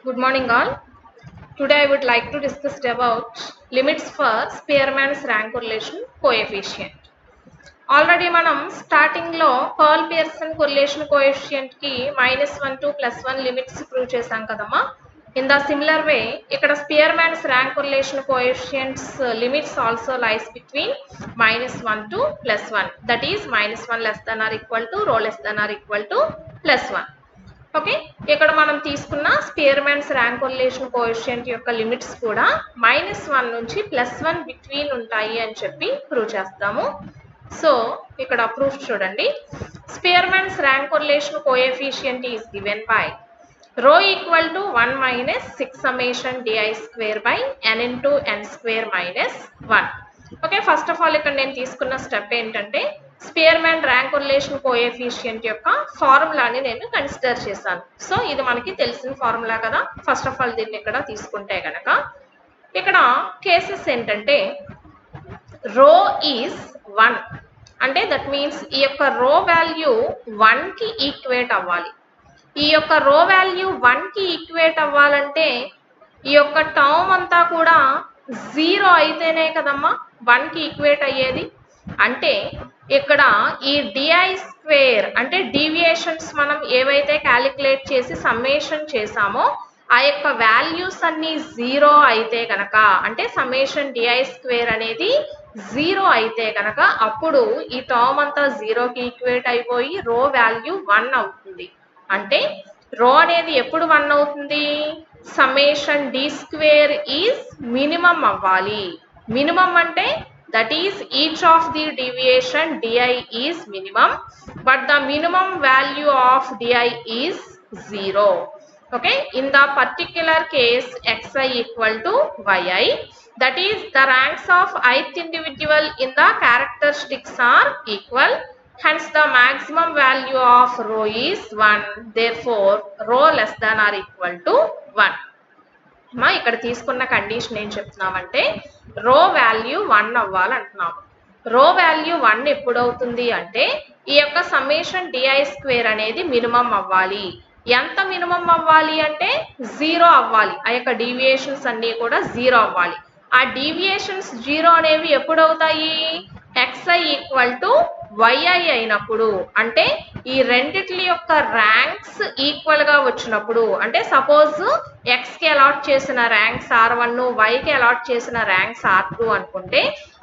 Good morning all. Today I would like to discuss about limits for Spearman's rank correlation coefficient. Already మనం starting లో pearl Pearson correlation coefficient కి -1 to +1 limits prove చేసాం కదమ్మా. In the similar way ఇక్కడ Spearman's rank correlation coefficients limits also lies between -1 to +1, that is -1 less than or equal to rho less than or equal to +1. Okay, ఇక్కడ మనం తీసుకున్న స్పియర్మాన్స్ rank correlation coefficient యొక్క limits కూడా -1 నుంచి +1 between ఉంటాయి అని చెప్పి ప్రూవ్ చేస్తాము. సో ఇక్కడ ప్రూఫ్ చూడండి. Spearman's rank correlation coefficient is given by rho equal to 1 minus 6 summation di square by n into n square minus 1. Okay, first of all ఇక్కడ నేను తీసుకున్న స్టెప్ ఏంటంటే స్పియర్మాన్ ర్యాంక్ కొరిలేషన్ కోఎఫిషియంట్ యొక్క ఫార్ములాని నేను consider చేశాను. So ఇది మనకి తెలిసిన ఫార్ములా కదా. ఫస్ట్ ఆఫ్ ఆల్ దీన్ని ఇక్కడ తీసుకుంటే గనక ఇక్కడ కేసెస్ ఏంటంటే రో ఈజ్ 1 అంటే దట్ మీన్స్ ఈ యొక్క రో వాల్యూ 1 కి ఈక్వేట్ అవ్వాలి. ఈ యొక్క రో వాల్యూ 1 కి ఈక్వేట్ అవ్వాలంటే ఈ యొక్క టర్మ్ అంతా కూడా 0 అయితేనే కదమ్మా 1 కి ఈక్వేట్ అయ్యేది. అంటే ఇక్కడ ఈ డిఐ స్క్వేర్ అంటే డీవియేషన్స్ మనం ఏవైతే క్యాలిక్యులేట్ చేసి సమ్మేషన్ చేసామో ఆ యొక్క వాల్యూస్ అన్ని 0 అయితే కనుక అంటే సమ్మేషన్ డిఐ స్క్వేర్ అనేది 0 అయితే కనుక అప్పుడు ఈ టర్మ్ అంతా 0కి ఈక్వేట్ అయిపోయి రో వాల్యూ 1 అవుతుంది. అంటే రో అనేది ఎప్పుడు 1 అవుతుంది? Summation d square is minimum అవ్వాలి. మినిమం అంటే that is each of the deviation DI is minimum, but the minimum value of DI is 0. Okay, in the particular case xi equal to yi, that is the ranks of ith individual in the characteristics are equal, hence the maximum value of rho is 1, therefore rho less than or equal to 1. మా ఇక్కడ తీసుకున్న condition ఏం చెప్తున్నామంటే రో value 1 అవ్వాలంటున్నాము. రో value 1 ఎప్పుడు అవుతుంది అంటే ఈ యొక్క సమ్మేషన్ డిఐ స్క్వేర్ అనేది మినిమం అవ్వాలి. ఎంత మినిమం అవ్వాలి అంటే 0 అవ్వాలి. ఆ యొక్క డీవియేషన్స్ అన్నీ కూడా 0 అవ్వాలి. ఆ డీవియేషన్స్ 0 అనేవి ఎప్పుడు అవుతాయి? xi ఈక్వల్ టు yi అయినప్పుడు, అంటే ఈ రెండిట్ల యొక్క ర్యాంక్స్ ఈక్వల్ గా వచ్చినప్పుడు. అంటే సపోజ్ x కి అలాట్ చేసిన ర్యాంక్స్ R1, y కి అలాట్ చేసిన ర్యాంక్స్ R2 అనుకుంటే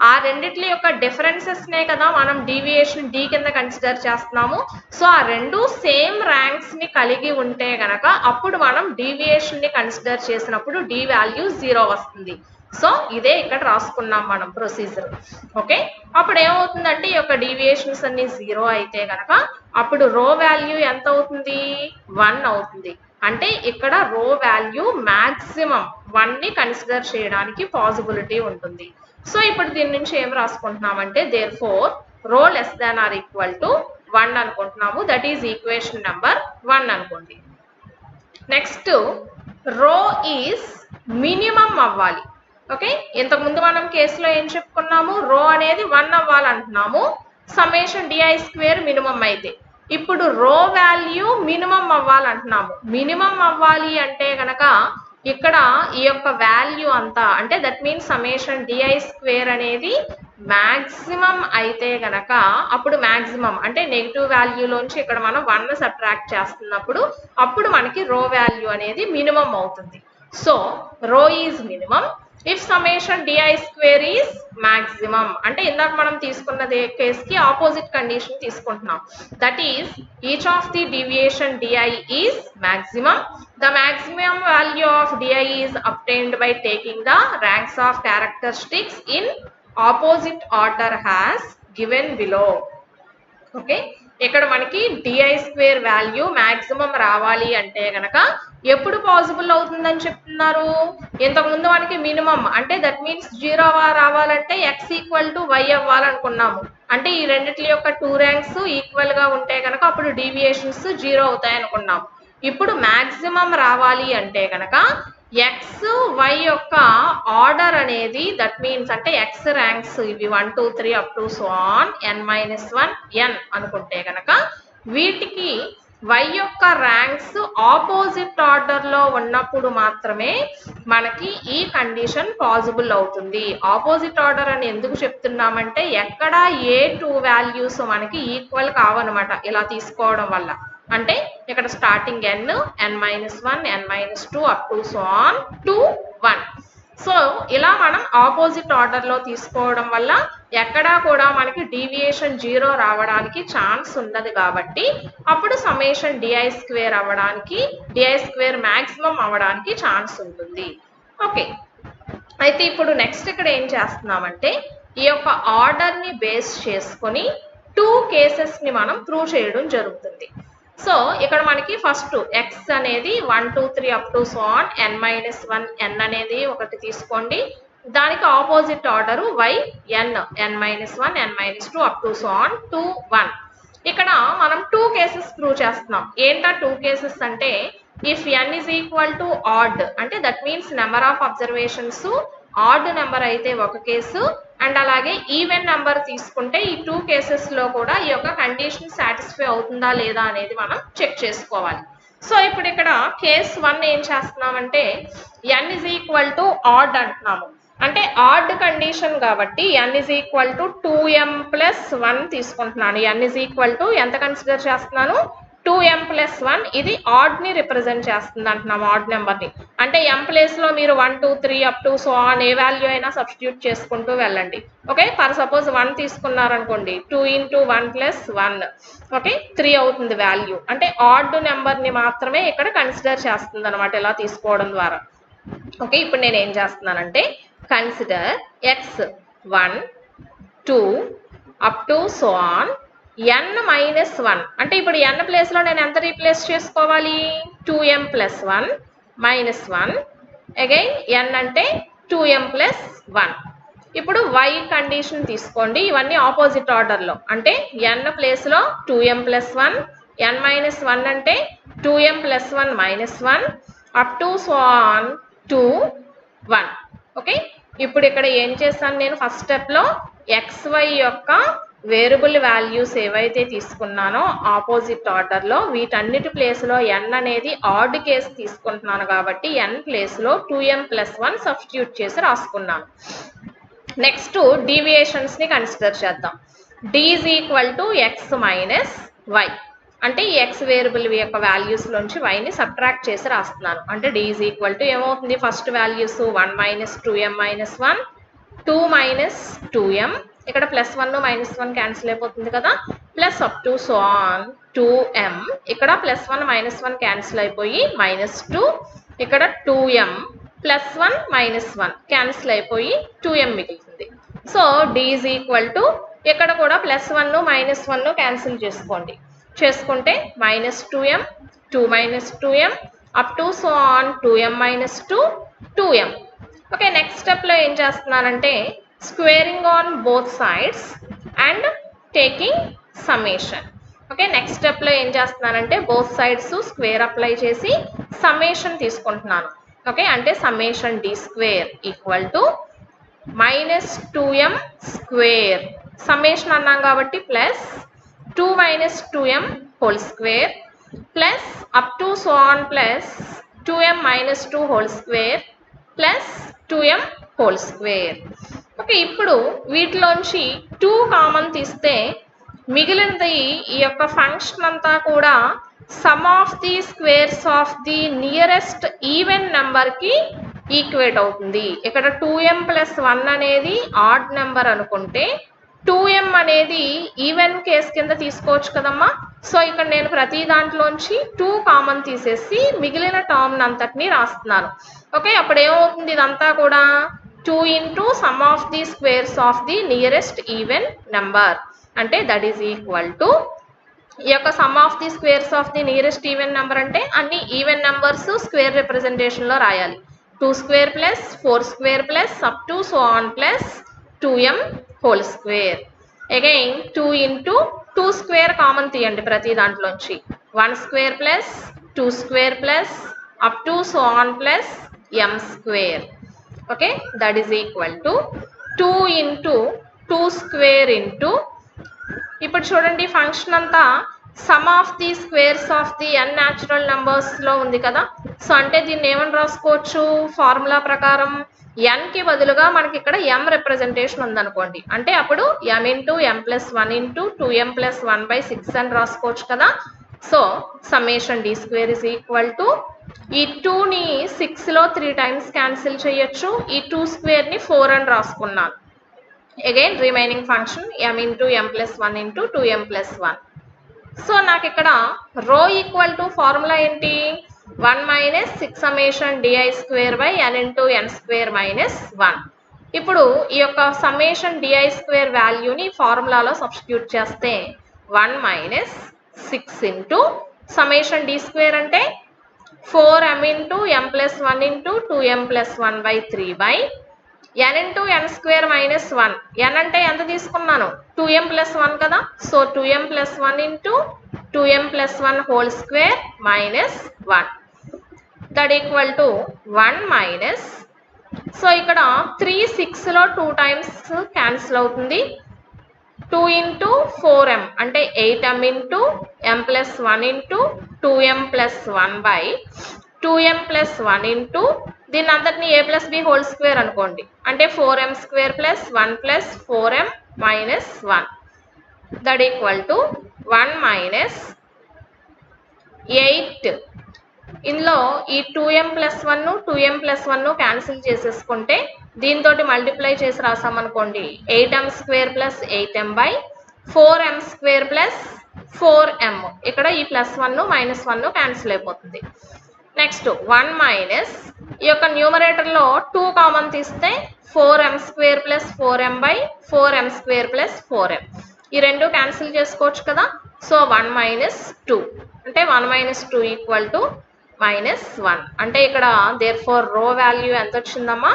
ఆ రెండిట్ల యొక్క డిఫరెన్సెస్ నే కదా మనం డీవియేషన్ d కింద కన్సిడర్ చేస్తున్నాము. సో ఆ రెండు సేమ్ ర్యాంక్స్ ని కలిగి ఉంటే గనక అప్పుడు మనం డీవియేషన్ ని కన్సిడర్ చేసినప్పుడు d వాల్యూ 0 వస్తుంది. సో ఇదే ఇక్కడ రాసుకున్నాం మనం ప్రొసీజర్. ఓకే, అప్పుడు ఏమవుతుందంటే ఈ యొక్క డీవియేషన్స్ అన్ని 0 అయితే గనక అప్పుడు రో వాల్యూ ఎంత అవుతుంది? 1 అవుతుంది. అంటే ఇక్కడ రో వాల్యూ మాక్సిమం 1 ని కన్సిడర్ చేయడానికి పాసిబిలిటీ ఉంటుంది. సో ఇప్పుడు దీని నుంచి ఏం రాసుకుంటున్నామంటే దేర్ ఫోర్ రో less than or equal to 1 అనుకుంటున్నాము. దట్ ఈజ్ ఈక్వేషన్ నెంబర్ 1 అనుకోండి. నెక్స్ట్ రో ఈజ్ మినిమం అవ్వాలి. ఓకే, ఇంతకుముందు మనం కేసులో ఏం చెప్పుకున్నాము? రో అనేది 1 అవ్వాలంటున్నాము సమ్మేషన్ డిఐ స్క్వేర్ మినిమం అయితే. ఇప్పుడు రో వాల్యూ మినిమం అవ్వాలంటున్నాము. మినిమం అవ్వాలి అంటే గనక ఇక్కడ ఈ యొక్క వాల్యూ అంతా అంటే that means summation DI square అనేది మాక్సిమం అయితే గనక అప్పుడు మాక్సిమం అంటే నెగిటివ్ వాల్యూలోంచి ఇక్కడ మనం 1 సబ్ట్రాక్ట్ చేస్తున్నప్పుడు అప్పుడు మనకి రో వాల్యూ అనేది మినిమం అవుతుంది. సో రో is minimum if summation di square is maximum. అంటే ఇందాక మనం తీసుకున్నదే కేసుకి ఆపోజిట్ కండిషన్ తీసుకుంటున్నాం. That is each of the deviation di is maximum. The maximum value of di is obtained by taking the ranks of characteristics in opposite order as given below. Okay, ఇక్కడ మనకి DI square value maximum రావాలి అంటే గనక ఎప్పుడు possible అవుతుందని చెప్తున్నారు? ఇంతకుముందు మనకి మినిమం అంటే దట్ మీన్స్ 0 రావాలంటే x ఈక్వల్ టు y అవ్వాలనుకున్నాము. అంటే ఈ రెండిట్ల యొక్క 2 ర్యాంక్స్ ఈక్వల్ గా ఉంటే కనుక అప్పుడు డీవియేషన్స్ 0 అవుతాయి అనుకున్నాం. ఇప్పుడు మాక్సిమం రావాలి అంటే కనుక x y యొక్క ఆర్డర్ అనేది దట్ మీన్స్ అంటే x ర్యాంక్స్ ఇవి 1 2 3 up to so on n-1 n అనుకుంటే కనుక వీటికి y యొక్క ర్యాంక్స్ ఆపోజిట్ ఆర్డర్లో ఉన్నప్పుడు మాత్రమే మనకి ఈ కండిషన్ పాసిబుల్ అవుతుంది. ఆపోజిట్ ఆర్డర్ అని ఎందుకు చెప్తున్నామంటే ఎక్కడ ఏ టూ వాల్యూస్ మనకి ఈక్వల్ కావన్నమాట ఇలా తీసుకోవడం వల్ల. అంటే ఇక్కడ starting n-1 n-2 up to so on to 1. So ఇలా మనం ఆపోజిట్ ఆర్డర్లో తీసుకోవడం వల్ల ఎక్కడా కూడా మనకి డీవియేషన్ 0 రావడానికి ఛాన్స్ ఉండదు కాబట్టి అప్పుడు సమ్మేషన్ di² అవ్వడానికి di² మ్యాక్సిమం అవ్వడానికి ఛాన్స్ ఉంటుంది. ఓకే, అయితే ఇప్పుడు నెక్స్ట్ ఇక్కడ ఏం చేస్తున్నామంటే ఈ యొక్క ఆర్డర్ని బేస్ చేసుకొని 2 కేసెస్ని మనం ప్రూవ్ చేయడం జరుగుతుంది. సో ఇక్కడ మనకి ఫస్ట్ x అనేది 1 2 3 up to so on n-1 n అనేది ఒకటి తీసుకోండి. దానికి opposite order y n-1 n-2 up to so on 2 1. ఇక్కడ మనం 2 కేసెస్ ప్రూవ్ చేస్తున్నాం. ఏంటా 2 కేసెస్ అంటే if n is equal to odd అంటే that means number of observations odd number అయితే ఒక కేసు, అండ్ అలాగే ఈవెన్ నెంబర్ తీసుకుంటే ఈ 2 కేసెస్లో కూడా ఈ యొక్క కండిషన్ సాటిస్ఫై అవుతుందా లేదా అనేది మనం చెక్ చేసుకోవాలి. సో ఇప్పుడు ఇక్కడ కేస్ 1 ఏం చేస్తున్నామంటే n is equal to odd అంటున్నాము. అంటే ఆడ్ కండిషన్ కాబట్టి n is equal to 2m plus 1 తీసుకుంటున్నాను. n is equal to ఎంత కన్సిడర్ చేస్తున్నాను 2m plus 1. ఇది ఆడ్ ని రిప్రజెంట్ చేస్తుంది అంటున్నాము, ఆడ్ నెంబర్ని. అంటే m ప్లేస్ లో మీరు 1 2 3 up to so on a value అయినా సబ్స్టిట్యూట్ చేసుకుంటూ వెళ్ళండి. Okay, for suppose 1 తీసుకున్నారనుకోండి 2 into 1 plus 1 okay 3 అవుతుంది వాల్యూ. అంటే ఆడ్ నెంబర్ని మాత్రమే ఇక్కడ కన్సిడర్ చేస్తుంది అనమాట ఇలా తీసుకోవడం ద్వారా. ఓకే, ఇప్పుడు నేను ఏం చేస్తున్నానంటే consider x 1 2 up to so on n-1. అంటే ఇప్పుడు n ప్లేస్లో నేను ఎంత రీప్లేస్ చేసుకోవాలి 2m plus 1 minus 1 again n అంటే 2m plus 1. ఇప్పుడు y కండిషన్ తీసుకోండి. ఇవన్నీ ఆపోజిట్ ఆర్డర్లో అంటే n ప్లేస్లో 2m plus 1 n-1 అంటే 2m plus 1 minus 1 up to so on 2 1. Okay, ఇప్పుడు ఇక్కడ ఏం చేశాను నేను ఫస్ట్ స్టెప్లో xy యొక్క వేరియబుల్ వాల్యూస్ ఏవైతే తీసుకున్నానో ఆపోజిట్ ఆర్డర్లో వీటన్నిటి ప్లేస్లో n అనేది ఆడ్ కేసు తీసుకుంటున్నాను కాబట్టి n ప్లేస్లో 2m plus 1 సబ్స్టిట్యూట్ చేసి రాసుకున్నాను. నెక్స్ట్ డీవియేషన్స్ని కన్సిడర్ చేద్దాం. d is equal to x minus y అంటే ఈ x వేరియబుల్ యొక్క వాల్యూస్లోంచి yని సబ్ట్రాక్ట్ చేసి రాస్తున్నాను. అంటే d is equal to ఏమవుతుంది first values 1 minus 2m minus 1 2 minus 2m ఇక్కడ ప్లస్ 1 మైనస్ 1 క్యాన్సిల్ అయిపోతుంది కదా, plus up to so on 2m ఇక్కడ ప్లస్ 1 మైనస్ 1 క్యాన్సిల్ అయిపోయి మైనస్ 2 ఇక్కడ 2m ప్లస్ 1 మైనస్ 1 క్యాన్సిల్ అయిపోయి 2m మిగులుతుంది. So d is equal to ఇక్కడ కూడా ప్లస్ 1 మైనస్ 1 క్యాన్సిల్ చేసుకుంటే minus 2m 2 minus 2m up to so on 2m minus 2 2m. Okay, next స్టెప్లో ఏం చేస్తున్నానంటే squaring on both sides and taking summation. Okay, next స్టెప్లో ఏం చేస్తున్నానంటే బోత్ సైడ్స్ స్క్వేర్ అప్లై చేసి సమ్మేషన్ తీసుకుంటున్నాను. ఓకే, అంటే summation d² equal to minus 2m square summation అన్నాం కాబట్టి plus 2 minus 2m whole square plus up to so on plus 2m minus 2 whole square plus 2m whole square. Okay, ఇప్పుడు వీటిలోంచి 2 common తీస్తే మిగిలినది ఈ యొక్క function అంతా కూడా some of the squares of the nearest even నెంబర్కి ఈక్వేట్ అవుతుంది. ఇక్కడ 2m plus 1 అనేది ఆడ్ నెంబర్ అనుకుంటే 2m అనేది ఈవెన్ కేస్ కింద తీసుకోవచ్చు కదమ్మా. సో ఇక్కడ నేను ప్రతి దాంట్లోంచి 2 కామన్ తీసేసి మిగిలిన టర్మ్ అంతటిని రాస్తున్నాను. ఓకే, అప్పుడు ఏమవుతుంది ఇదంతా కూడా 2 into some of the squares of the nearest even number అంటే దట్ ఈజ్ ఈక్వల్ టు ఈ యొక్క some of the squares of the nearest even number అంటే అన్ని ఈవెన్ నెంబర్స్ స్క్వేర్ రిప్రజెంటేషన్లో రాయాలి. 2 square plus 4 square plus up to so on plus 2m whole square. Again 2 into 2 square common తీయండి ప్రతి దాంట్లోంచి 1 square plus 2 square plus up to so on plus m square. Okay, that is equal to 2 into 2 square into ఇప్పుడు చూడండి function అంతా some of the squares of the n natural numbers లో ఉంది కదా. So అంటే దీన్ని ఏమని రాసుకోవచ్చు ఫార్ములా ప్రకారం, n కి బదులుగా మనకి ఇక్కడ m రిప్రజెంటేషన్ ఉందనుకోండి, అంటే అప్పుడు m into m plus 1 into 2m plus 1/6 అని రాసుకోవచ్చు కదా. So summation d square is equal to, ఈ 2ని 6లో 3 టైమ్స్ క్యాన్సిల్ చేయొచ్చు, ఈ 2 స్క్వేర్ని 4 అని రాసుకున్నాను. Again remaining function m into m plus 1 into 2m plus 1. So నాకు ఇక్కడ రో ఈక్వల్ టు ఫార్ములా ఏంటి, 1 minus 6 summation di square by n into n square minus 1. ఇప్పుడు ఈ యొక్క సమ్మేషన్ di స్క్వేర్ వాల్యూని ఫార్ములాలో సబ్స్టిట్యూట్ చేస్తే 1 minus 6 into summation d square అంటే 4m into m plus 1 into 2m plus 1/3 by n into n square minus 1. n అంటే ఎంత తీసుకున్నాను 2m plus 1 కదా. So 2m plus 1 into 2m plus 1 whole square minus 1 that equal to 1 minus, so ఇక్కడ 3 6లో 2 times cancel అవుతుంది, 2 into 4m అంటే 8m into m plus 1 into 2m plus 1 by 2m plus 1 into దీన్ని అందరినీ a plus b whole square అనుకోండి, అంటే 4m square plus 1 plus 4m minus 1 that equal to 1 minus 8. ఇందులో ఈ 2m plus 1 2m plus 1 cancel చేసేసుకుంటే దీంతో multiply చేసి రాసామనుకోండి, 8m square plus 8m by 4m square plus 4m. ఇక్కడ ఈ ప్లస్ 1 మైనస్ 1 క్యాన్సిల్ అయిపోతుంది. నెక్స్ట్ 1 మైనస్, ఈ యొక్క న్యూమరేటర్లో 2 కామన్ తీస్తే 4m square plus 4m by 4m square plus 4m. ఈ రెండు క్యాన్సిల్ చేసుకోవచ్చు కదా. సో 1 మైనస్ 2 అంటే 1 మైనస్ 2 ఈక్వల్ టు మైనస్ 1. అంటే ఇక్కడ దేర్ ఫోర్ రో వాల్యూ ఎంత వచ్చిందమ్మా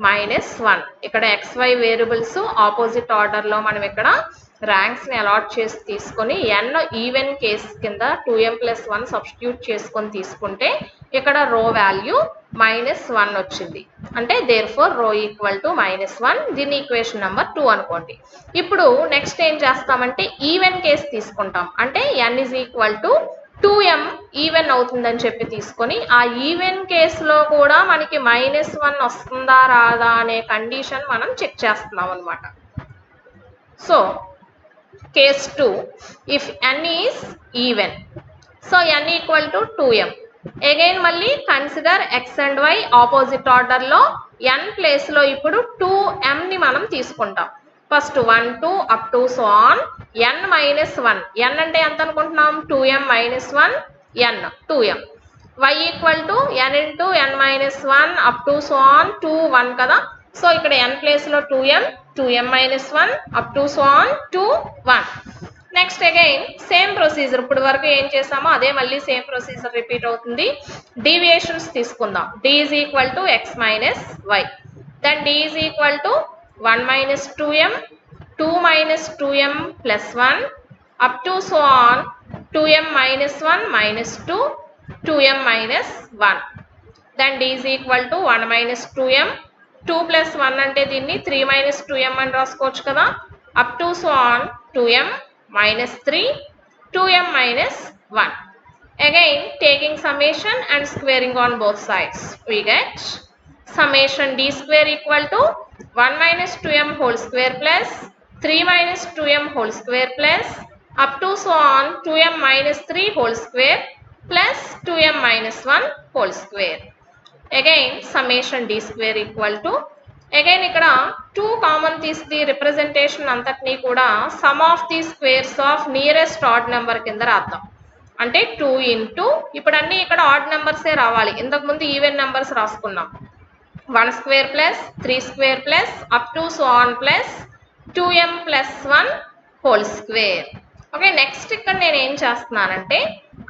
-1. ఇక్కడ xy వేరియబుల్స్ ఆపోజిట్ ఆర్డర్లో మనం ఇక్కడ ర్యాంక్స్ని అలాట్ చేసి తీసుకొని n ఈవెన్ కేస్ కింద 2m ప్లస్ 1 సబ్స్టిట్యూట్ చేసుకొని తీసుకుంటే ఇక్కడ రో వాల్యూ -1 వచ్చింది. అంటే therefore rho equal to -1. దీన్ని ఈక్వేషన్ నెంబర్ 2 అనుకోండి. ఇప్పుడు నెక్స్ట్ ఏం చేస్తామంటే ఈవెన్ కేస్ తీసుకుంటాం, అంటే n is equal to 2m even అవుతుందని చెప్పి తీసుకొని ఆ ఈవెన్ కేసులో కూడా మనకి -1 వస్తుందా రాదా అనే కండిషన్ మనం చెక్ చేస్తున్నాం అనమాట. So case 2, if n is even, so n equal to 2m. Again మళ్ళీ consider x and y opposite ఆర్డర్లో n ప్లేస్లో ఇప్పుడు 2mని మనం తీసుకుంటాం. First 1 2 up to so on n minus 1. n అంటే ఎంత అనుకుంటున్నాం 2m minus 1 n 2m. y equal to n into n minus 1 up to so on 2 1 కదా. సో ఇక్కడ n ప్లేస్లో 2m minus 1 up to so on 2 1. Next again same procedure, ఇప్పుడు వరకు ఏం చేసామో అదే మళ్ళీ సేమ్ ప్రొసీజర్ రిపీట్ అవుతుంది. డీవియేషన్స్ తీసుకుందాం. d is equal to x minus y. Then d is equal to 1 minus 2m 2 minus 2m plus 1 up to so on 2m minus 1 minus 2 2m minus 1. Then d is equal to 1 minus 2m 2 plus 1 అంటే దీన్ని 3 minus 2m అని రాసుకోవచ్చు కదా. Up to so on 2m minus 3 2m minus 1. Again taking summation and squaring on both sides, we get summation d square equal to 1 minus 2m whole square plus 3 minus 2m whole square plus up to so on 2m minus 3 whole square plus 2m minus 1 whole square. Again summation d square equal to, again ఇక్కడ 2 common తీసి representation అంతటినీ కూడా some of the squares of nearest odd number కింద రాద్దాం. అంటే 2 into, ఇప్పుడు అన్నీ ఇక్కడ ఆడ్ నెంబర్సే రావాలి, ఇంతకుముందు ఈవెన్ నెంబర్స్ రాసుకున్నాం. 1 square plus 3 square plus up to so on plus 2m plus 1 whole square. Okay, next ఇక్కడ నేను ఏం చేస్తున్నానంటే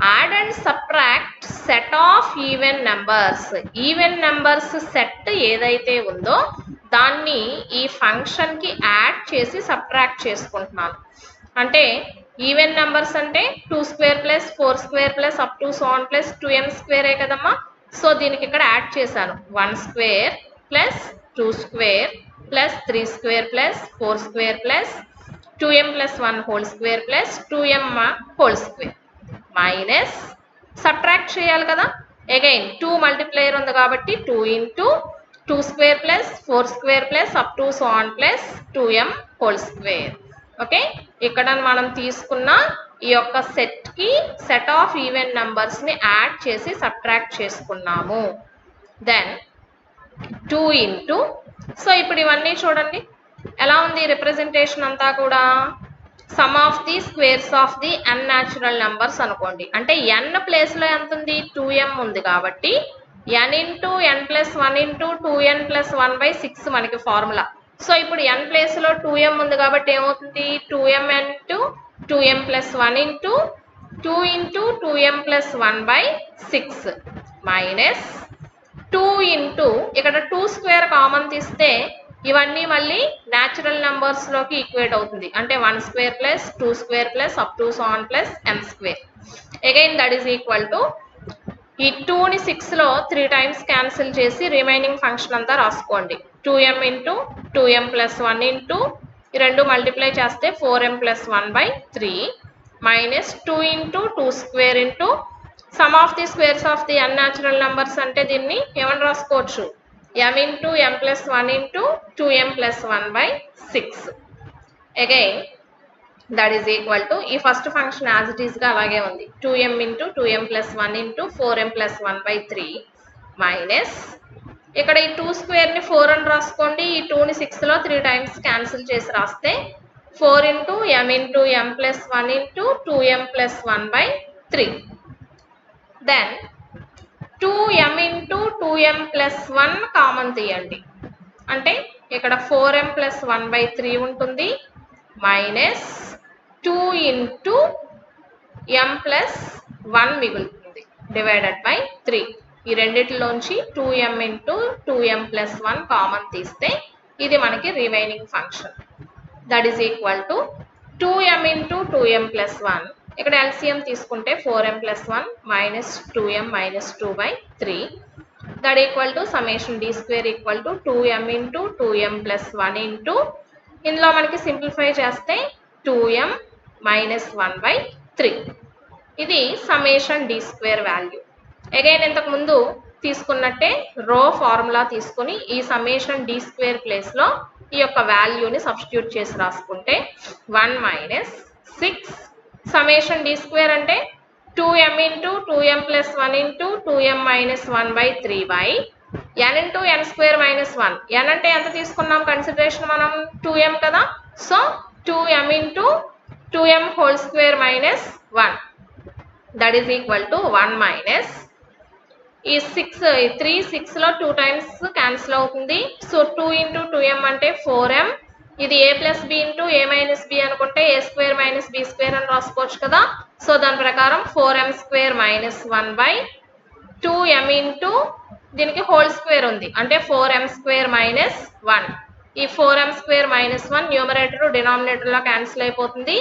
add and subtract set of even numbers. Even numbers set ఏదైతే ఉందో దాన్ని ఈ ఫంక్షన్కి యాడ్ చేసి సబ్ట్రాక్ట్ చేసుకుంటున్నాను. అంటే ఈవెన్ నెంబర్స్ అంటే 2 square plus 4 square plus up to so on plus 2m స్క్వేరే కదమ్మా. సో దీనికి ఇక్కడ యాడ్ చేశాను 1 square plus 2 square plus 3 square plus 4 square plus 2m plus 1 whole square plus 2m whole square. Minus subtract చేయాలి కదా, again 2 multiplier ఉంది కాబట్టి 2 into 2 square plus 4 square plus up to so on plus 2m whole square. Okay, ఇక్కడ మనం తీసుకున్న ఈ యొక్క సెట్కి సెట్ ఆఫ్ ఈవెన్ నంబర్స్ని యాడ్ చేసి సబ్ట్రాక్ట్ చేసుకున్నాము. దెన్ 2 ఇంటూ, సో ఇప్పుడు ఇవన్నీ చూడండి ఎలా ఉంది రిప్రజెంటేషన్ అంతా కూడా, some of the squares of the n natural numbers అనుకోండి. అంటే n ప్లేస్లో ఎంత ఉంది, 2m ఉంది కాబట్టి n into n plus 1 into 2n plus 1/6 మనకి ఫార్ములా. సో ఇప్పుడు n ప్లేస్లో 2m ఉంది కాబట్టి ఏమవుతుంది, 2m into 2m plus 1 into 2 into 2m plus 1/6 minus 2 into, ఇక్కడ 2 స్క్వేర్ కామన్ తీస్తే ఇవన్నీ మళ్ళీ న్యాచురల్ నెంబర్స్లోకి ఈక్వేట్ అవుతుంది. అంటే 1 square plus 2 square plus up to so on plus m square. Again that is equal to, ఈ 2ని 6లో 3 టైమ్స్ క్యాన్సిల్ చేసి remaining function అంతా రాసుకోండి. 2m into 2m plus 1 into ఈ రెండు మల్టిప్లై చేస్తే 4m plus 1/3 minus 2 into 2 square into some of the squares of the n natural numbers అంటే దీన్ని ఏమని రాసుకోవచ్చు, m into m plus 1 into 2m plus 1/6. Again that is equal to, ఈ first function as it ఈస్గా అలాగే ఉంది, 2m into 2m plus 1 into 4m plus 1/3 minus ఇక్కడ ఈ 2 స్క్వేర్ని 4 అని రాసుకోండి. ఈ 2ని 6లో 3 టైమ్స్ క్యాన్సిల్ చేసి రాస్తే 4 into m plus 1 into 2m plus 1/3. Then 2m into 2m plus 1 common తీయండి. అంటే ఇక్కడ 4m ప్లస్ 1/3 ఉంటుంది మైనస్ 2 ఇంటూ m ప్లస్ 1 మిగులుతుంది డివైడెడ్ బై 3. ఈ రెండిటిలోంచి 2m into 2m plus 1 common తీస్తే ఇది మనకి remaining function. That is equal to 2m into 2m plus 1, ఇక్కడ ఎల్సిఎం తీసుకుంటే 4m plus 1 minus 2m minus 2/3. That equal to summation d square equal to 2m into 2m plus 1 into, ఇందులో మనకి simplify చేస్తే 2m minus 1/3. ఇది summation d square value. Again ఇంతకు ముందు తీసుకున్నట్టే రో formula తీసుకుని ఈ సమ్మేషన్ d స్క్వేర్ ప్లేస్లో ఈ యొక్క వాల్యూని సబ్స్టిట్యూట్ చేసి రాసుకుంటే 1 మైనస్ 6 సమ్మేషన్ d స్క్వేర్ అంటే 2m into 2m plus 1 into 2m minus 1/3 by n into n square minus 1. n అంటే ఎంత తీసుకున్నాం కన్సిడరేషన్ మనం, 2m కదా, so 2m into 2m whole square minus 1. That is equal to 1 minus ఈ 3 6లో 2 times cancel అవుతుంది. So 2 into 2m అంటే 4m, ఇది a plus b into a minus b అనుకుంటే a square minus b square అని రాసుకోవచ్చు కదా. So దాని ప్రకారం 4m square minus 1/2m into దీనికి హోల్ స్క్వేర్ ఉంది అంటే 4m స్క్వేర్ మైనస్ 1. ఈ 4m స్క్వేర్ మైనస్ 1 న్యూమరేటర్ డినామినేటర్లో క్యాన్సిల్ అయిపోతుంది.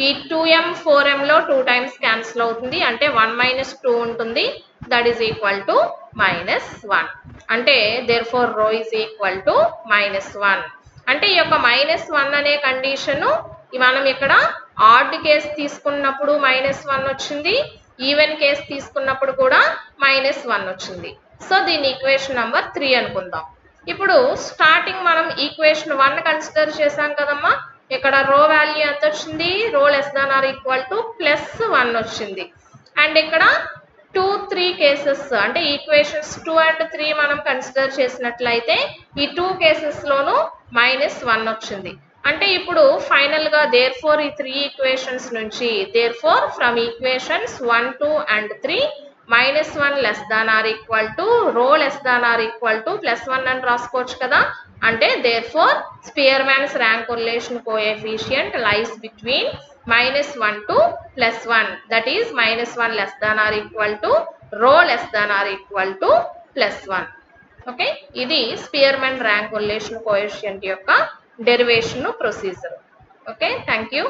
ఈ 2m 4mలో 2 టైమ్స్ క్యాన్సిల్ అవుతుంది అంటే 1 మైనస్ 2 ఉంటుంది. That is equal to minus 1. అంటే దేర్ ఫోర్ రో ఈజ్ ఈక్వల్ టు -1. అంటే ఈ యొక్క -1 అనే కండిషను మనం ఇక్కడ ఆడ్ కేస్ తీసుకున్నప్పుడు -1 వచ్చింది, ఈవెన్ కేస్ తీసుకున్నప్పుడు కూడా -1 వచ్చింది. సో దీని ఈక్వేషన్ నెంబర్ 3 అనుకుందాం. ఇప్పుడు స్టార్టింగ్ మనం ఈక్వేషన్ 1 కన్సిడర్ చేసాం కదమ్మా. ఇక్కడ రో వాల్యూ ఎంత వచ్చింది, రో less than or equal to +1 వచ్చింది. అండ్ ఇక్కడ 2, 3 కేసెస్ అంటే ఈక్వేషన్స్ 2 and 3 మనం కన్సిడర్ చేసినట్లయితే ఈ 2 కేసెస్లోనూ -1 వచ్చింది. అంటే ఇప్పుడు ఫైనల్గా దేర్ ఫోర్ ఈ 3 ఈక్వేషన్స్ నుంచి therefore from equations 1, 2 and 3 -1 less than or equal to rho less than or equal to +1 అని రాసుకోవచ్చు కదా. అంటే therefore Spearman's rank correlation coefficient lies between -1 to +1, that is -1 less than or equal to rho less than or equal to +1. Okay, ఇది Spearman rank correlation coefficient యొక్క derivation procedure. Okay, thank you.